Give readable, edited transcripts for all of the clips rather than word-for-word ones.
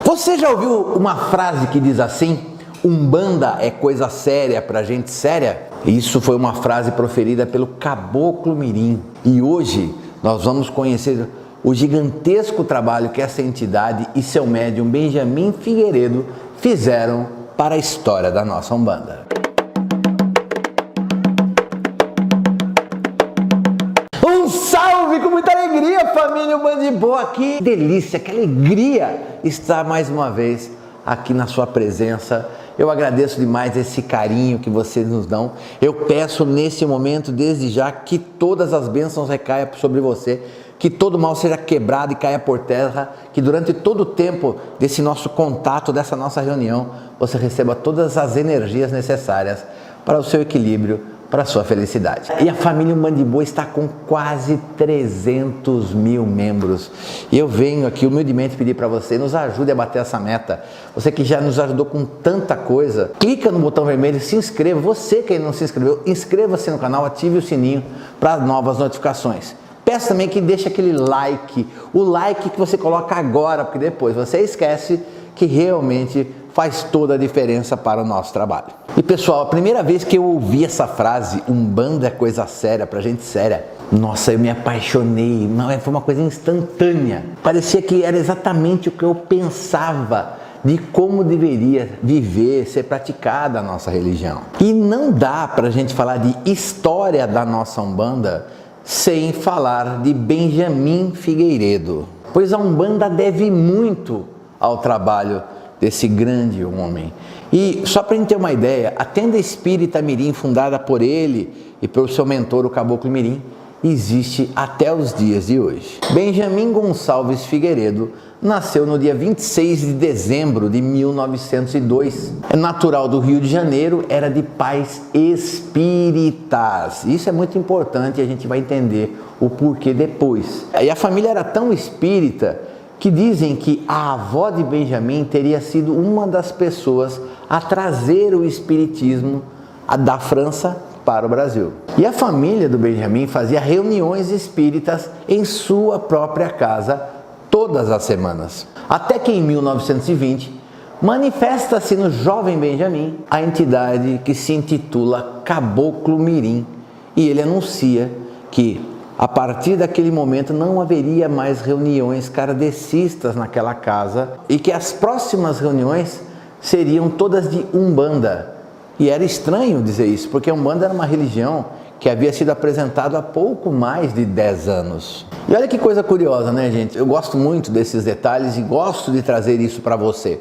Você já ouviu uma frase que diz assim: Umbanda é coisa séria pra gente séria? Isso foi uma frase proferida pelo Caboclo Mirim. E hoje nós vamos conhecer o gigantesco trabalho que essa entidade e seu médium Benjamin Figueiredo fizeram para a história da nossa Umbanda. Um salve com muita alegria, família Umbanda Boa aqui. Que delícia, que alegria estar mais uma vez aqui na sua presença. Eu agradeço demais esse carinho que vocês nos dão. Eu peço nesse momento, desde já, que todas as bênçãos recaiam sobre você, que todo mal seja quebrado e caia por terra, que durante todo o tempo desse nosso contato, dessa nossa reunião, você receba todas as energias necessárias para o seu equilíbrio, para a sua felicidade. E a família Umbanda Boa está com quase 300 mil membros. E eu venho aqui humildemente pedir para você, nos ajude a bater essa meta. Você que já nos ajudou com tanta coisa, clica no botão vermelho e se inscreva. Você que ainda não se inscreveu, inscreva-se no canal, ative o sininho para novas notificações. Peço também que deixe aquele like, o like que você coloca agora, porque depois você esquece, que realmente faz toda a diferença para o nosso trabalho. E pessoal, a primeira vez que eu ouvi essa frase, Umbanda é coisa séria, pra gente séria, nossa, eu me apaixonei, foi uma coisa instantânea. Parecia que era exatamente o que eu pensava de como deveria viver, ser praticada a nossa religião. E não dá pra gente falar de história da nossa Umbanda sem falar de Benjamin Figueiredo, pois a Umbanda deve muito ao trabalho desse grande homem. E só para a gente ter uma ideia, a tenda espírita Mirim, fundada por ele e pelo seu mentor, o Caboclo Mirim, existe até os dias de hoje. Benjamin Gonçalves Figueiredo nasceu no dia 26 de dezembro de 1902. É natural do Rio de Janeiro, era de pais espíritas. Isso é muito importante e a gente vai entender o porquê depois. E a família era tão espírita que dizem que a avó de Benjamin teria sido uma das pessoas a trazer o espiritismo da França para o Brasil. E a família do Benjamin fazia reuniões espíritas em sua própria casa todas as semanas. Até que em 1920, manifesta-se no jovem Benjamin a entidade que se intitula Caboclo Mirim. E ele anuncia que a partir daquele momento não haveria mais reuniões kardecistas naquela casa e que as próximas reuniões seriam todas de Umbanda. E era estranho dizer isso, porque a Umbanda era uma religião que havia sido apresentada há pouco mais de 10 anos. E olha que coisa curiosa, né, gente? Eu gosto muito desses detalhes e gosto de trazer isso para você.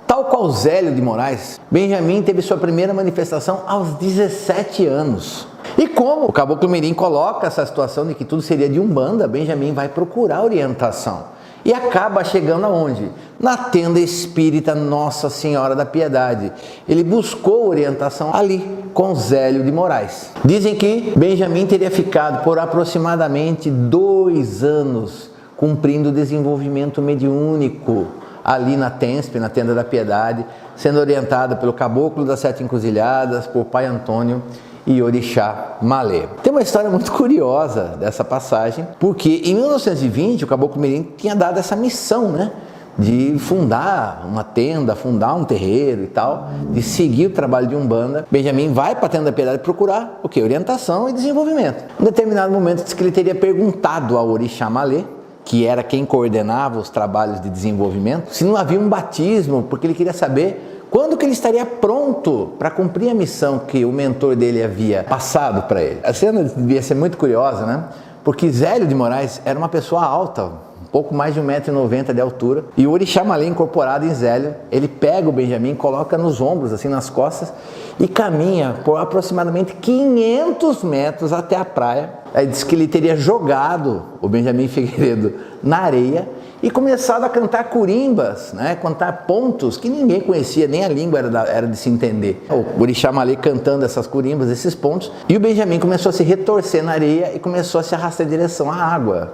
Tal qual Zélio de Moraes, Benjamin teve sua primeira manifestação aos 17 anos. E como o Caboclo Mirim coloca essa situação de que tudo seria de Umbanda, Benjamin vai procurar orientação. E acaba chegando aonde? Na tenda espírita Nossa Senhora da Piedade. Ele buscou orientação ali com Zélio de Moraes. Dizem que Benjamin teria ficado por aproximadamente 2 anos cumprindo o desenvolvimento mediúnico ali na TENSP, na Tenda da Piedade, sendo orientado pelo Caboclo das Sete Encruzilhadas, por Pai Antônio e Orixá Malê. Tem uma história muito curiosa dessa passagem, porque em 1920 o Caboclo Mirim tinha dado essa missão, né, de fundar uma tenda, fundar um terreiro e tal, de seguir o trabalho de Umbanda. Benjamin vai para a Tenda da Piedade procurar o quê? Orientação e desenvolvimento. Em determinado momento diz que ele teria perguntado ao Orixá Malê, que era quem coordenava os trabalhos de desenvolvimento, se não havia um batismo, porque ele queria saber quando que ele estaria pronto para cumprir a missão que o mentor dele havia passado para ele. A cena devia ser muito curiosa, né? Porque Zélio de Moraes era uma pessoa alta, um pouco mais de 1,90 m de altura, e o Orixá Malê incorporado em Zélio, ele pega o Benjamin, coloca nos ombros, assim nas costas, e caminha por aproximadamente 500 metros até a praia. Aí diz que ele teria jogado o Benjamin Figueiredo na areia e começado a cantar curimbas, né? Cantar pontos que ninguém conhecia, nem a língua era de se entender. O Orixá Malê cantando essas curimbas, esses pontos, e o Benjamin começou a se retorcer na areia e começou a se arrastar em direção à água.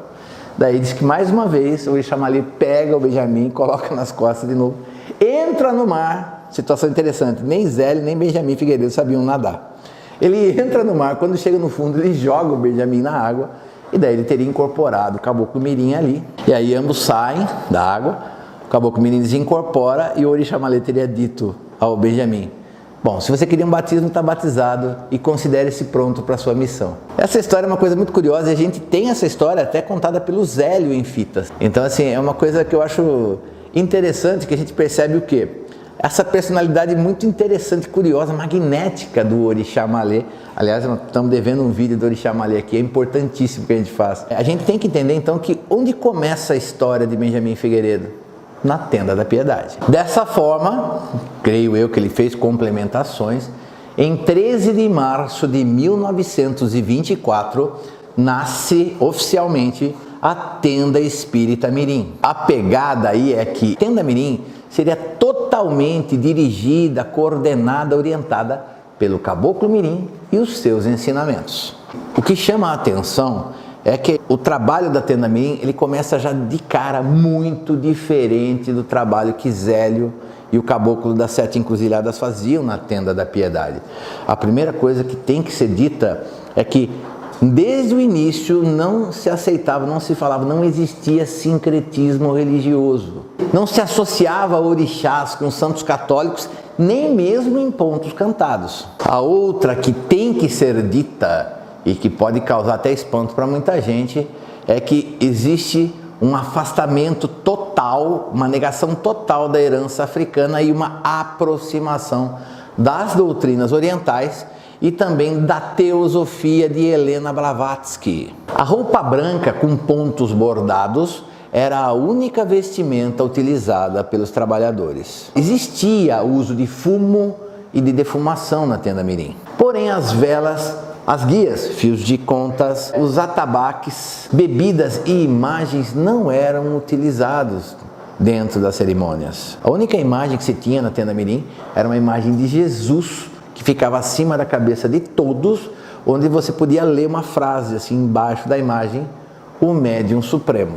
Daí diz que mais uma vez o Orixá Malê pega o Benjamin, coloca nas costas de novo, entra no mar. Situação interessante, nem Zélio nem Benjamin Figueiredo sabiam nadar. Ele entra no mar, quando chega no fundo ele joga o Benjamin na água, e daí ele teria incorporado o Caboclo Mirim ali. E aí ambos saem da água, O Caboclo Mirim desincorpora e o Orixá Malê teria dito ao Benjamin: bom, se você queria um batismo, está batizado e considere-se pronto para a sua missão. Essa história é uma coisa muito curiosa e a gente tem essa história até contada pelo Zélio em fitas. Então, assim, é uma coisa que eu acho interessante, que a gente percebe o quê? Essa personalidade muito interessante, curiosa, magnética do Orixá Malê. Aliás, nós estamos devendo um vídeo do Orixá Malê aqui, é importantíssimo que a gente faça. A gente tem que entender então que onde começa a história de Benjamin Figueiredo? Na Tenda da Piedade. Dessa forma, creio eu que ele fez complementações, em 13 de março de 1924, nasce oficialmente a Tenda Espírita Mirim. A pegada aí é que a Tenda Mirim seria totalmente dirigida, coordenada, orientada pelo Caboclo Mirim e os seus ensinamentos. O que chama a atenção é que o trabalho da Tenda Mirim, ele começa já de cara muito diferente do trabalho que Zélio e o Caboclo das Sete Encruzilhadas faziam na Tenda da Piedade. A primeira coisa que tem que ser dita é que desde o início não se aceitava, não se falava, não existia sincretismo religioso. Não se associava orixás com santos católicos, nem mesmo em pontos cantados. A outra que tem que ser dita e que pode causar até espanto para muita gente é que existe um afastamento total, uma negação total da herança africana e uma aproximação das doutrinas orientais e também da teosofia de Helena Blavatsky. A roupa branca com pontos bordados era a única vestimenta utilizada pelos trabalhadores. Existia o uso de fumo e de defumação na Tenda Mirim. Porém, as velas, as guias, fios de contas, os atabaques, bebidas e imagens não eram utilizados dentro das cerimônias. A única imagem que se tinha na Tenda Mirim era uma imagem de Jesus que ficava acima da cabeça de todos, onde você podia ler uma frase assim embaixo da imagem: o médium supremo.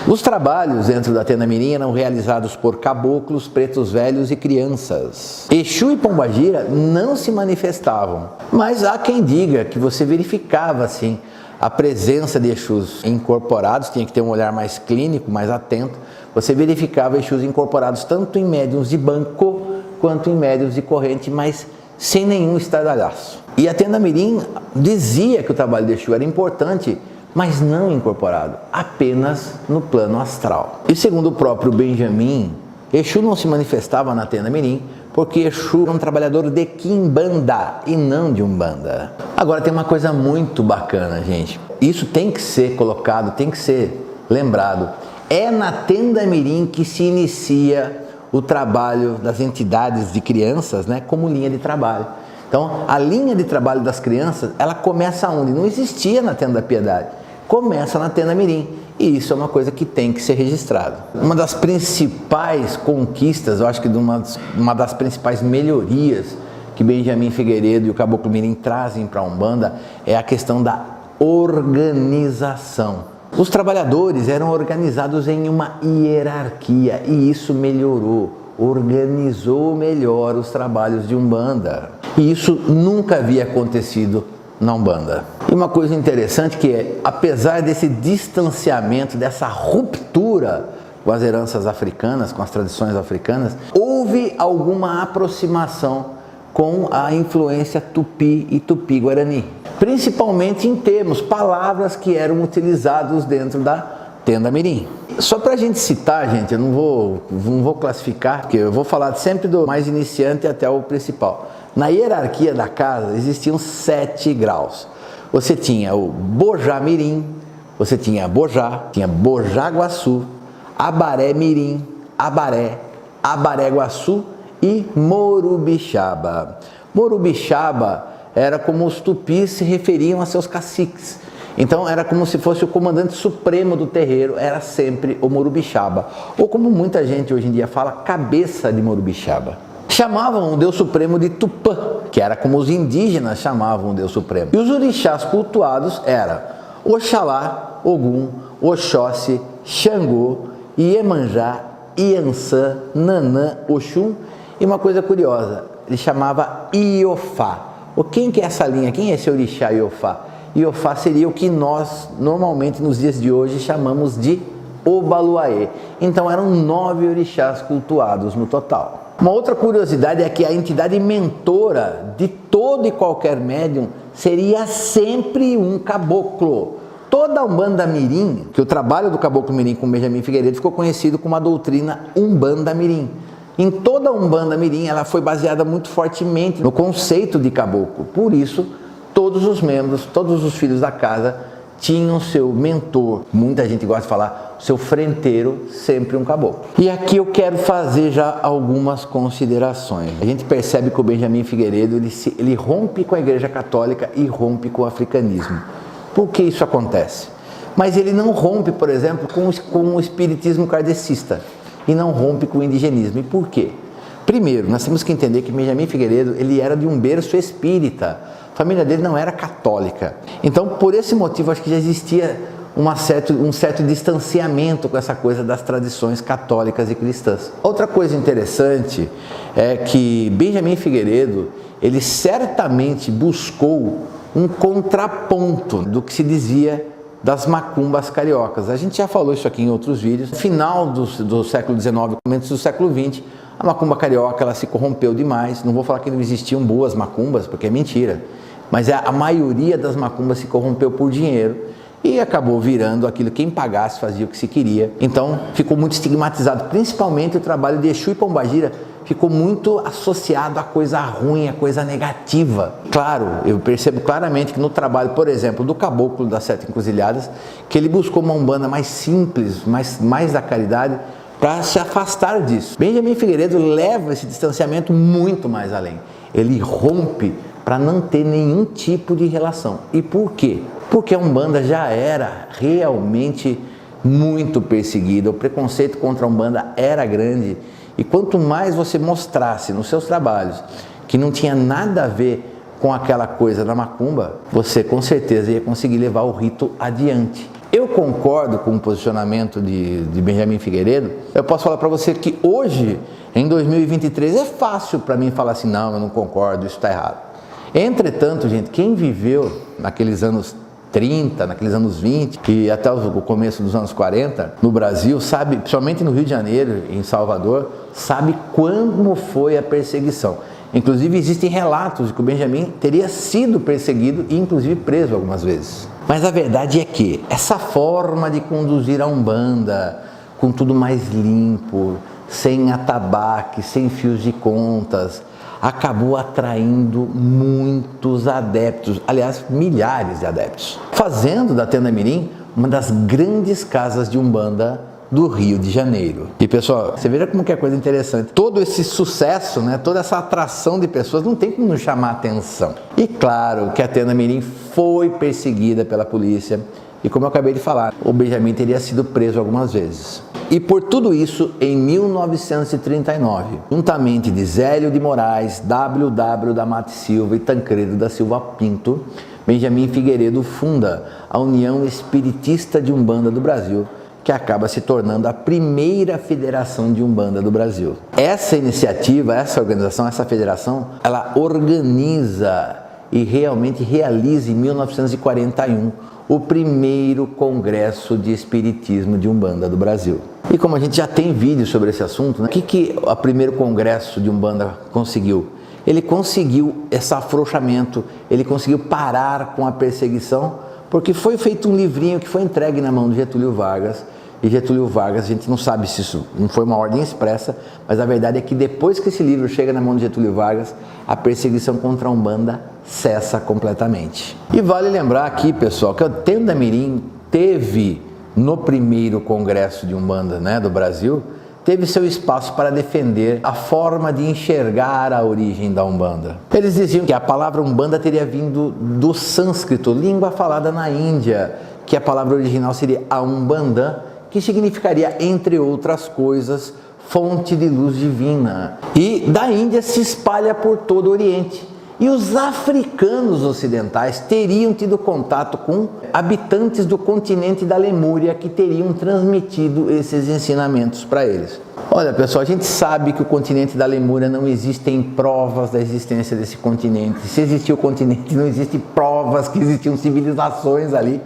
Os trabalhos dentro da Tenda Mirim eram realizados por caboclos, pretos velhos e crianças. Exu e Pombagira não se manifestavam, mas há quem diga que você verificava assim a presença de Exus incorporados, tinha que ter um olhar mais clínico, mais atento. Você verificava Exus incorporados tanto em médiums de banco quanto em médiums de corrente, mas sem nenhum estardalhaço. E a Tenda Mirim dizia que o trabalho de Exu era importante, mas não incorporado, apenas no plano astral. E segundo o próprio Benjamin, Exu não se manifestava na Tenda Mirim porque Exu era um trabalhador de Quimbanda e não de Umbanda. Agora tem uma coisa muito bacana, gente. Isso tem que ser colocado, tem que ser lembrado. É na Tenda Mirim que se inicia o trabalho das entidades de crianças, né, como linha de trabalho. Então, a linha de trabalho das crianças, ela começa onde? Não existia na Tenda da Piedade. Começa na Tenda Mirim. E isso é uma coisa que tem que ser registrado. Uma das principais conquistas, eu acho que uma das principais melhorias que Benjamin Figueiredo e o Caboclo Mirim trazem para a Umbanda é a questão da organização. Os trabalhadores eram organizados em uma hierarquia e isso melhorou, organizou melhor os trabalhos de Umbanda. E isso nunca havia acontecido na Umbanda. E uma coisa interessante que é, apesar desse distanciamento, dessa ruptura com as heranças africanas, com as tradições africanas, houve alguma aproximação com a influência tupi e tupi-guarani, principalmente em termos, palavras que eram utilizados dentro da Tenda Mirim. Só para a gente citar, gente, eu não vou classificar, porque eu vou falar sempre do mais iniciante até o principal. Na hierarquia da casa existiam 7 graus. Você tinha o Bojá Mirim, você tinha Bojá, tinha Bojá Guaçu, Abaré Mirim, Abaré, Abaré Guaçu e Morubixaba. Morubixaba era como os tupis se referiam a seus caciques. Então era como se fosse o comandante supremo do terreiro, era sempre o Morubixaba. Ou como muita gente hoje em dia fala, cabeça de Morubixaba. Chamavam o Deus Supremo de Tupã, que era como os indígenas chamavam o Deus Supremo. E os orixás cultuados eram Oxalá, Ogum, Oxóssi, Xangô, Iemanjá, Iansã, Nanã, Oxum. E uma coisa curiosa, ele chamava Iofá. Quem que é essa linha? Quem é esse orixá Iofá? Iofá seria o que nós normalmente nos dias de hoje chamamos de Obaluaê. Então eram 9 orixás cultuados no total. Uma outra curiosidade é que a entidade mentora de todo e qualquer médium seria sempre um caboclo. Toda a Umbanda Mirim, que o trabalho do Caboclo Mirim com Benjamin Figueiredo ficou conhecido como a doutrina Umbanda Mirim. Em toda a Umbanda Mirim, ela foi baseada muito fortemente no conceito de caboclo. Por isso, todos os membros, todos os filhos da casa tinham seu mentor. Muita gente gosta de falar, seu frenteiro, sempre um caboclo. E aqui eu quero fazer já algumas considerações. A gente percebe que o Benjamin Figueiredo, ele rompe com a Igreja Católica e rompe com o africanismo. Por que isso acontece? Mas ele não rompe, por exemplo, com o espiritismo kardecista e não rompe com o indigenismo. E por quê? Primeiro, nós temos que entender que Benjamin Figueiredo, ele era de um berço espírita. A família dele não era católica. Então, por esse motivo, acho que já existia um certo distanciamento com essa coisa das tradições católicas e cristãs. Outra coisa interessante é que Benjamin Figueiredo, ele certamente buscou um contraponto do que se dizia das macumbas cariocas. A gente já falou isso aqui em outros vídeos. No final do século XIX, começo do século XX, a macumba carioca ela se corrompeu demais. Não vou falar que não existiam boas macumbas, porque é mentira. Mas a maioria das macumbas se corrompeu por dinheiro e acabou virando aquilo, quem pagasse fazia o que se queria. Então ficou muito estigmatizado, principalmente o trabalho de Exu e Pombagira ficou muito associado a coisa ruim, a coisa negativa. Claro, eu percebo claramente que no trabalho, por exemplo, do Caboclo das Sete Encruzilhadas, que ele buscou uma umbanda mais simples, mais da caridade, para se afastar disso. Benjamin Figueiredo leva esse distanciamento muito mais além. Ele rompe para não ter nenhum tipo de relação. E por quê? Porque a Umbanda já era realmente muito perseguida, o preconceito contra a Umbanda era grande. E quanto mais você mostrasse nos seus trabalhos que não tinha nada a ver com aquela coisa da macumba, você com certeza ia conseguir levar o rito adiante. Eu concordo com o posicionamento de Benjamin Figueiredo. Eu posso falar para você que hoje, em 2023, é fácil para mim falar assim, não, eu não concordo, isso está errado. Entretanto, gente, quem viveu naqueles anos 30, naqueles anos 20 e até o começo dos anos 40 no Brasil, sabe, principalmente no Rio de Janeiro, em Salvador, sabe como foi a perseguição. Inclusive existem relatos de que o Benjamin teria sido perseguido e inclusive preso algumas vezes. Mas a verdade é que essa forma de conduzir a Umbanda, com tudo mais limpo, sem atabaque, sem fios de contas, acabou atraindo muitos adeptos, aliás, milhares de adeptos, fazendo da Tenda Mirim uma das grandes casas de Umbanda do Rio de Janeiro. E pessoal, você veja como que é coisa interessante, todo esse sucesso, né, toda essa atração de pessoas não tem como não chamar atenção. E claro que a Tenda Mirim foi perseguida pela polícia e, como eu acabei de falar, o Benjamin teria sido preso algumas vezes. E por tudo isso, em 1939, juntamente de Zélio de Moraes, W.W. da Mata Silva e Tancredo da Silva Pinto, Benjamin Figueiredo funda a União Espiritista de Umbanda do Brasil, que acaba se tornando a primeira federação de Umbanda do Brasil. Essa iniciativa, essa organização, essa federação, ela organiza e realmente realiza em 1941 o primeiro Congresso de Espiritismo de Umbanda do Brasil. E como a gente já tem vídeo sobre esse assunto, né, o que o primeiro Congresso de Umbanda conseguiu? Ele conseguiu esse afrouxamento, ele conseguiu parar com a perseguição, porque foi feito um livrinho que foi entregue na mão do Getúlio Vargas. E Getúlio Vargas, a gente não sabe se isso não foi uma ordem expressa, mas a verdade é que depois que esse livro chega na mão de Getúlio Vargas, a perseguição contra a Umbanda cessa completamente. E vale lembrar aqui, pessoal, que a Tenda Mirim teve, no primeiro Congresso de Umbanda, né, do Brasil, teve seu espaço para defender a forma de enxergar a origem da Umbanda. Eles diziam que a palavra Umbanda teria vindo do sânscrito, língua falada na Índia, que a palavra original seria a Umbandã, que significaria, entre outras coisas, fonte de luz divina. E da Índia se espalha por todo o Oriente. E os africanos ocidentais teriam tido contato com habitantes do continente da Lemúria que teriam transmitido esses ensinamentos para eles. Olha, pessoal, a gente sabe que o continente da Lemúria não existem provas da existência desse continente. Se existiu o continente, não existem provas que existiam civilizações ali.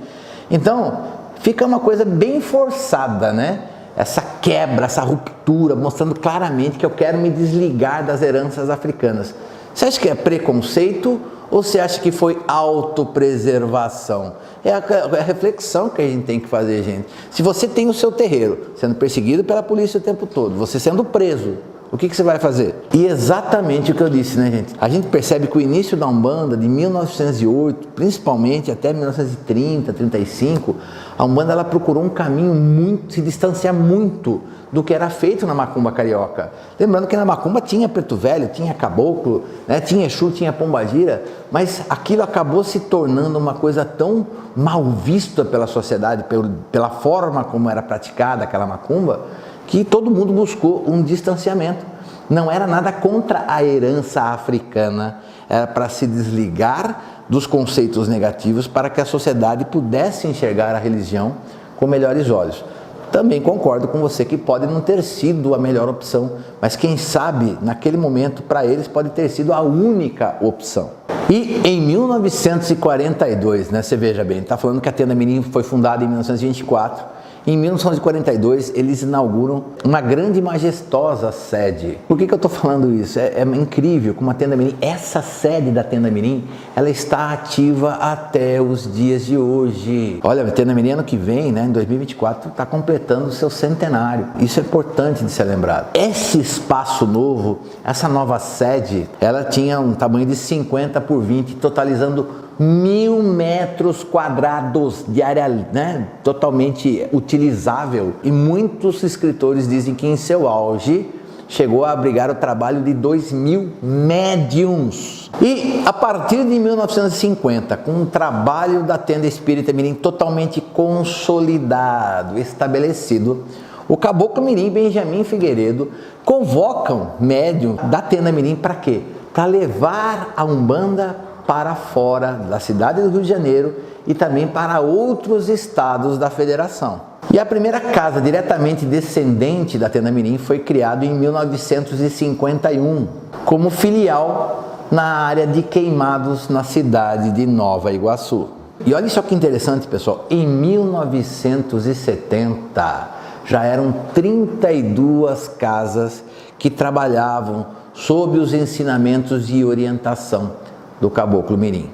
Então, fica uma coisa bem forçada, né? Essa quebra, essa ruptura, mostrando claramente que eu quero me desligar das heranças africanas. Você acha que é preconceito ou você acha que foi autopreservação? É a reflexão que a gente tem que fazer, gente. Se você tem o seu terreiro sendo perseguido pela polícia o tempo todo, você sendo preso, o que você vai fazer? E exatamente o que eu disse, né, gente? A gente percebe que o início da Umbanda, de 1908, principalmente até 1930, 35, a Umbanda ela procurou um caminho se distanciar muito do que era feito na macumba carioca. Lembrando que na macumba tinha preto velho, tinha caboclo, né, tinha Exu, tinha pombagira, mas aquilo acabou se tornando uma coisa tão mal vista pela sociedade, pela forma como era praticada aquela macumba, que todo mundo buscou um distanciamento. Não era nada contra a herança africana, era para se desligar dos conceitos negativos para que a sociedade pudesse enxergar a religião com melhores olhos. Também concordo com você que pode não ter sido a melhor opção, mas quem sabe, naquele momento, para eles pode ter sido a única opção. E em 1942, né, você veja bem, está falando que a Tenda Mirim foi fundada em 1924, em 1942, eles inauguram uma grande e majestosa sede. Por que eu estou falando isso? É incrível como a Tenda Mirim, essa sede da Tenda Mirim, ela está ativa até os dias de hoje. Olha, a Tenda Mirim ano que vem, né, em 2024, está completando o seu centenário. Isso é importante de ser lembrado. Esse espaço novo, essa nova sede, ela tinha um tamanho de 50 por 20, totalizando 1.000 metros quadrados de área, né, totalmente utilizável, e muitos escritores dizem que em seu auge chegou a abrigar o trabalho de 2.000 médiums. E a partir de 1950, com o trabalho da Tenda Espírita Mirim totalmente consolidado, estabelecido, o Caboclo Mirim e Benjamin Figueiredo convocam médium da Tenda Mirim para quê? Para levar a Umbanda para fora da cidade do Rio de Janeiro e também para outros estados da federação. E a primeira casa diretamente descendente da Tenda Mirim foi criada em 1951, como filial na área de Queimados, na cidade de Nova Iguaçu. E olha só que interessante, pessoal, em 1970 já eram 32 casas que trabalhavam sob os ensinamentos e orientação do Caboclo Mirim.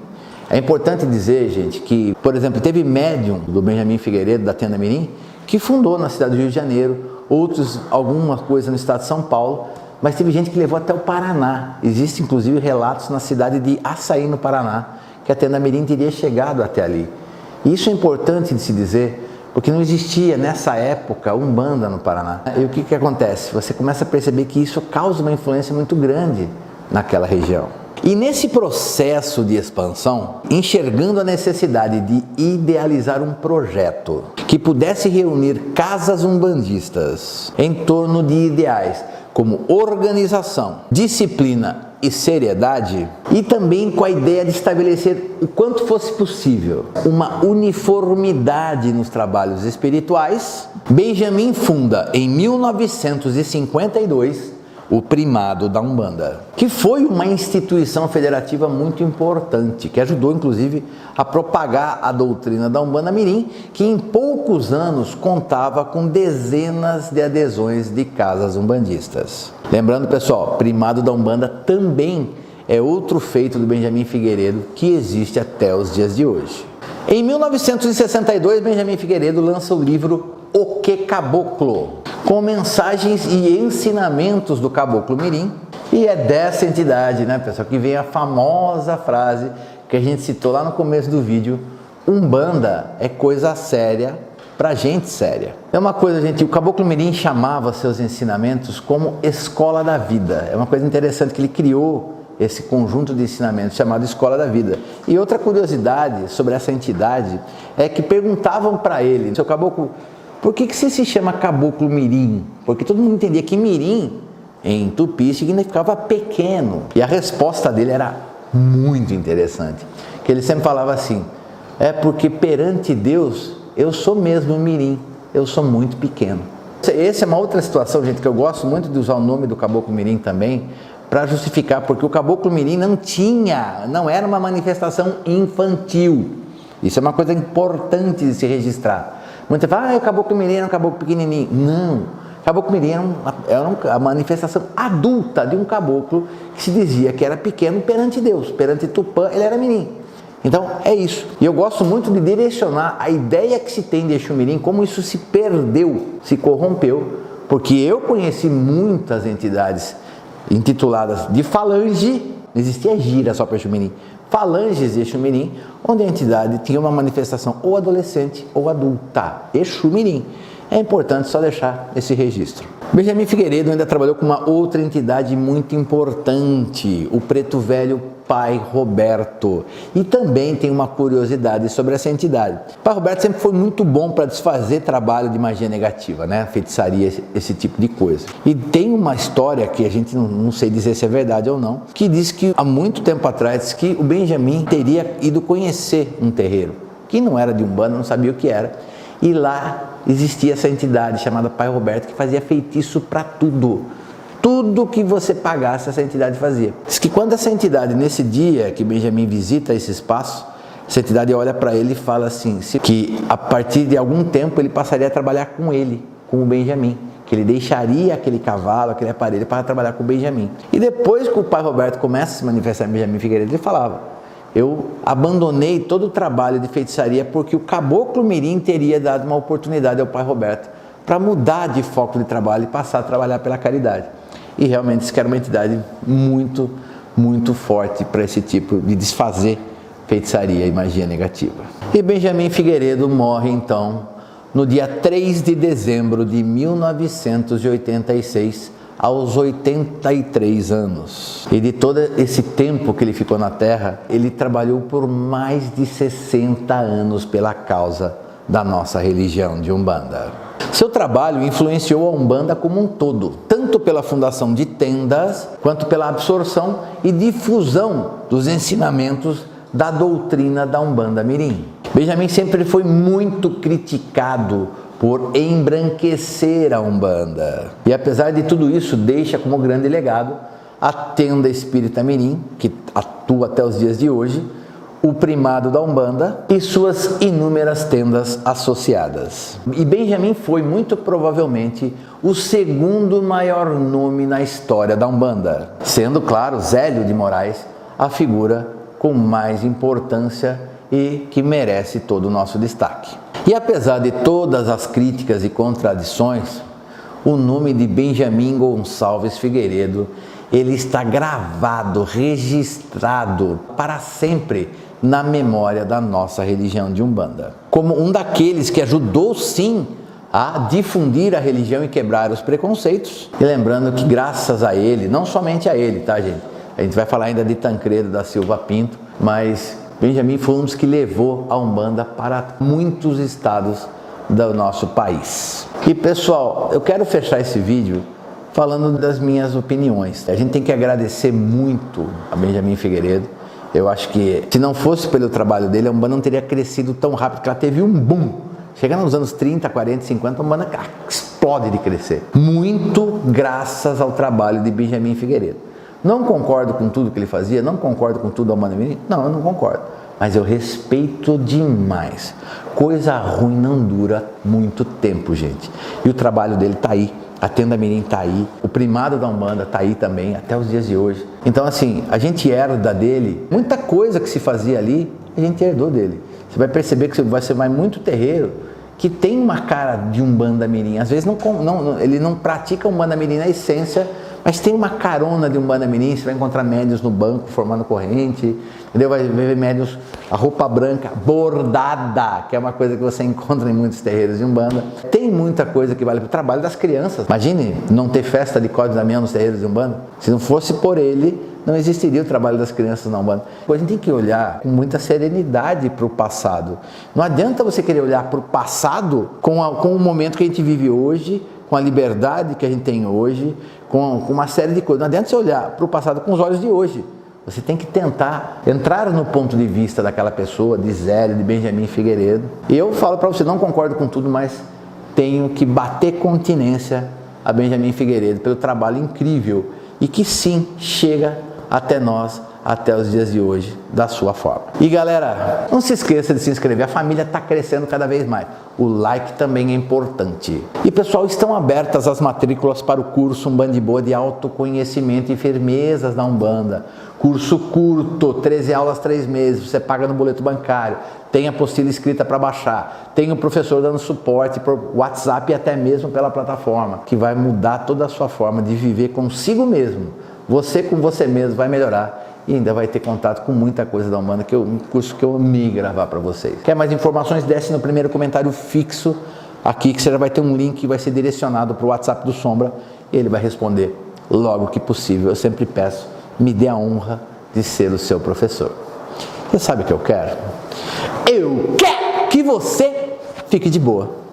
É importante dizer, gente, que, por exemplo, teve médium do Benjamin Figueiredo, da Tenda Mirim, que fundou na cidade do Rio de Janeiro, outros, alguma coisa no estado de São Paulo, mas teve gente que levou até o Paraná. Existem, inclusive, relatos na cidade de Açaí, no Paraná, que a Tenda Mirim teria chegado até ali. E isso é importante de se dizer, porque não existia, nessa época, Umbanda no Paraná. E o que acontece? Você começa a perceber que isso causa uma influência muito grande naquela região. E nesse processo de expansão, enxergando a necessidade de idealizar um projeto que pudesse reunir casas umbandistas em torno de ideais como organização, disciplina e seriedade, e também com a ideia de estabelecer o quanto fosse possível uma uniformidade nos trabalhos espirituais, Benjamin funda em 1952 o Primado da Umbanda, que foi uma instituição federativa muito importante, que ajudou inclusive a propagar a doutrina da Umbanda Mirim, que em poucos anos contava com dezenas de adesões de casas umbandistas. Lembrando, pessoal, Primado da Umbanda também é outro feito do Benjamin Figueiredo que existe até os dias de hoje. Em 1962, Benjamin Figueiredo lança o livro O Que Caboclo, com mensagens e ensinamentos do Caboclo Mirim, e é dessa entidade, né, pessoal, que vem a famosa frase que a gente citou lá no começo do vídeo: Umbanda é coisa séria pra gente séria. É uma coisa, gente, o Caboclo Mirim chamava seus ensinamentos como escola da vida. É uma coisa interessante que ele criou esse conjunto de ensinamentos chamado Escola da Vida. E outra curiosidade sobre essa entidade é que perguntavam para ele: seu Caboclo, por que você se chama Caboclo Mirim? Porque todo mundo entendia que Mirim, em tupi, significava pequeno. E a resposta dele era muito interessante, que ele sempre falava assim: é porque perante Deus eu sou mesmo Mirim, eu sou muito pequeno. Essa é uma outra situação, gente, que eu gosto muito de usar o nome do Caboclo Mirim também, para justificar, porque o Caboclo Mirim não era uma manifestação infantil. Isso é uma coisa importante de se registrar. Muita gente fala, o caboclo mirim era um caboclo pequenininho. Não, caboclo mirim era a manifestação adulta de um caboclo que se dizia que era pequeno perante Deus, perante Tupã ele era mirim. Então é isso. E eu gosto muito de direcionar a ideia que se tem de Exu Mirim, como isso se perdeu, se corrompeu, porque eu conheci muitas entidades intituladas de falange, não existia gira só para Exu Mirim, falanges de Exu Mirim, onde a entidade tinha uma manifestação ou adolescente ou adulta, Exu Mirim. É importante só deixar esse registro. Benjamin Figueiredo ainda trabalhou com uma outra entidade muito importante, o Preto Velho Pai Roberto. E também tem uma curiosidade sobre essa entidade. O Pai Roberto sempre foi muito bom para desfazer trabalho de magia negativa, né? Feitiçaria, esse tipo de coisa. E tem uma história que a gente não sei dizer se é verdade ou não, que diz que há muito tempo atrás que o Benjamin teria ido conhecer um terreiro, que não era de Umbanda, não sabia o que era. E lá existia essa entidade chamada Pai Roberto que fazia feitiço para tudo. Tudo que você pagasse, essa entidade fazia. Diz que quando essa entidade, nesse dia que Benjamin visita esse espaço, essa entidade olha para ele e fala assim, que a partir de algum tempo ele passaria a trabalhar com ele, com o Benjamin. Que ele deixaria aquele cavalo, aquele aparelho para trabalhar com o Benjamin. E depois que o Pai Roberto começa a se manifestar em Benjamin Figueiredo, ele falava, eu abandonei todo o trabalho de feitiçaria porque o caboclo mirim teria dado uma oportunidade ao Pai Roberto para mudar de foco de trabalho e passar a trabalhar pela caridade. E realmente isso que era uma entidade muito, muito forte para esse tipo de desfazer feitiçaria e magia negativa. E Benjamin Figueiredo morre então no dia 3 de dezembro de 1986, aos 83 anos. E de todo esse tempo que ele ficou na Terra, ele trabalhou por mais de 60 anos pela causa da nossa religião de Umbanda. Seu trabalho influenciou a Umbanda como um todo, tanto pela fundação de tendas, quanto pela absorção e difusão dos ensinamentos da doutrina da Umbanda Mirim. Benjamin sempre foi muito criticado por embranquecer a Umbanda. E apesar de tudo isso, deixa como grande legado a Tenda Espírita Mirim, que atua até os dias de hoje, o primado da Umbanda e suas inúmeras tendas associadas. E Benjamin foi muito provavelmente o segundo maior nome na história da Umbanda, sendo, claro, Zélio de Moraes a figura com mais importância e que merece todo o nosso destaque. E apesar de todas as críticas e contradições, o nome de Benjamin Gonçalves Figueiredo, ele está gravado, registrado para sempre na memória da nossa religião de Umbanda. Como um daqueles que ajudou sim a difundir a religião e quebrar os preconceitos. E lembrando que graças a ele, não somente a ele, tá gente? A gente vai falar ainda de Tancredo da Silva Pinto, mas Benjamin foi um dos que levou a Umbanda para muitos estados do nosso país. E pessoal, eu quero fechar esse vídeo falando das minhas opiniões. A gente tem que agradecer muito a Benjamin Figueiredo. Eu acho que se não fosse pelo trabalho dele, a Umbanda não teria crescido tão rápido, porque ela teve um boom. Chegando nos anos 30, 40, 50, a Umbanda explode de crescer. Muito graças ao trabalho de Benjamin Figueiredo. Não concordo com tudo que ele fazia, não concordo com tudo da Umbanda Mirim, não, eu não concordo. Mas eu respeito demais. Coisa ruim não dura muito tempo, gente. E o trabalho dele está aí. A Tenda Mirim está aí. O primado da Umbanda está aí também, até os dias de hoje. Então, assim, a gente herda dele. Muita coisa que se fazia ali, a gente herdou dele. Você vai perceber que você vai muito terreiro que tem uma cara de Umbanda Mirim. Às vezes ele não pratica Umbanda Mirim na essência, mas tem uma carona de Umbanda Mirim. Você vai encontrar médiuns no banco formando corrente, entendeu? Vai ver médiuns, a roupa branca bordada, que é uma coisa que você encontra em muitos terreiros de Umbanda. Tem muita coisa que vale para o trabalho das crianças. Imagine não ter festa de Código Damião nos terreiros de Umbanda. Se não fosse por ele, não existiria o trabalho das crianças na Umbanda. A gente tem que olhar com muita serenidade para o passado. Não adianta você querer olhar para o passado com o momento que a gente vive hoje, com a liberdade que a gente tem hoje, com uma série de coisas. Não adianta você olhar para o passado com os olhos de hoje. Você tem que tentar entrar no ponto de vista daquela pessoa, de Zélio, de Benjamin Figueiredo. E eu falo para você, não concordo com tudo, mas tenho que bater continência a Benjamin Figueiredo pelo trabalho incrível e que sim chega até nós até os dias de hoje da sua forma. E galera, não se esqueça de se inscrever, a família está crescendo cada vez mais. O like também é importante. E pessoal, estão abertas as matrículas para o curso Umbanda de Boa de autoconhecimento e firmezas da Umbanda. Curso curto, 13 aulas, 3 meses, você paga no boleto bancário, tem a apostila escrita para baixar, tem o professor dando suporte por WhatsApp e até mesmo pela plataforma, que vai mudar toda a sua forma de viver consigo mesmo. Você com você mesmo vai melhorar e ainda vai ter contato com muita coisa da Umbanda, que é um curso que eu amei gravar para vocês. Quer mais informações? Desce no primeiro comentário fixo aqui, que você já vai ter um link que vai ser direcionado para o WhatsApp do Sombra e ele vai responder logo que possível. Eu sempre peço, me dê a honra de ser o seu professor. Você sabe o que eu quero? Eu quero que você fique de boa.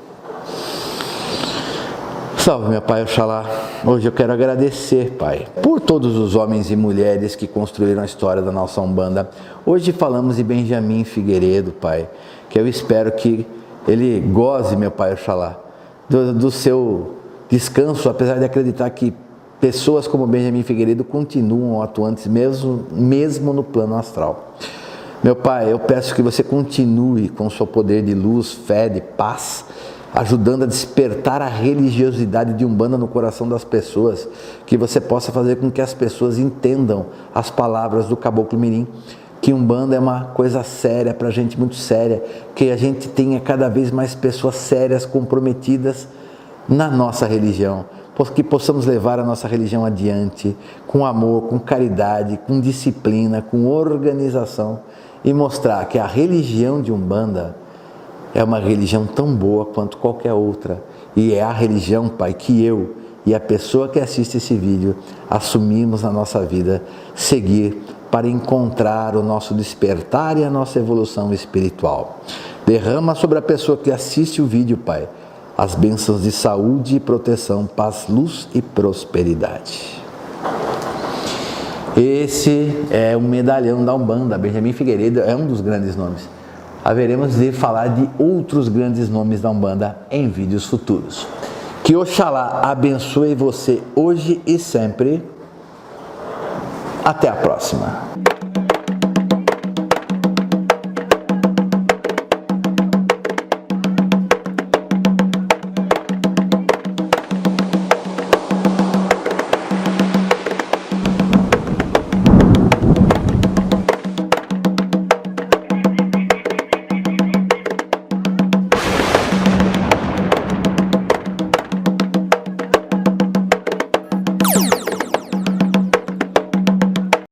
Salve, meu Pai Oxalá. Hoje eu quero agradecer, Pai, por todos os homens e mulheres que construíram a história da nossa Umbanda. Hoje falamos de Benjamin Figueiredo, Pai, que eu espero que ele goze, meu Pai Oxalá, do seu descanso, apesar de acreditar que pessoas como Benjamin Figueiredo continuam atuantes mesmo no plano astral. Meu Pai, eu peço que você continue com o seu poder de luz, fé, de paz, ajudando a despertar a religiosidade de Umbanda no coração das pessoas, que você possa fazer com que as pessoas entendam as palavras do Caboclo Mirim, que Umbanda é uma coisa séria, para a gente muito séria, que a gente tenha cada vez mais pessoas sérias, comprometidas na nossa religião, que possamos levar a nossa religião adiante, com amor, com caridade, com disciplina, com organização, e mostrar que a religião de Umbanda é uma religião tão boa quanto qualquer outra. E é a religião, Pai, que eu e a pessoa que assiste esse vídeo assumimos na nossa vida seguir para encontrar o nosso despertar e a nossa evolução espiritual. Derrama sobre a pessoa que assiste o vídeo, Pai, as bênçãos de saúde e proteção, paz, luz e prosperidade. Esse é o medalhão da Umbanda. Benjamin Figueiredo é um dos grandes nomes. Haveremos de falar de outros grandes nomes da Umbanda em vídeos futuros. Que Oxalá abençoe você hoje e sempre. Até a próxima.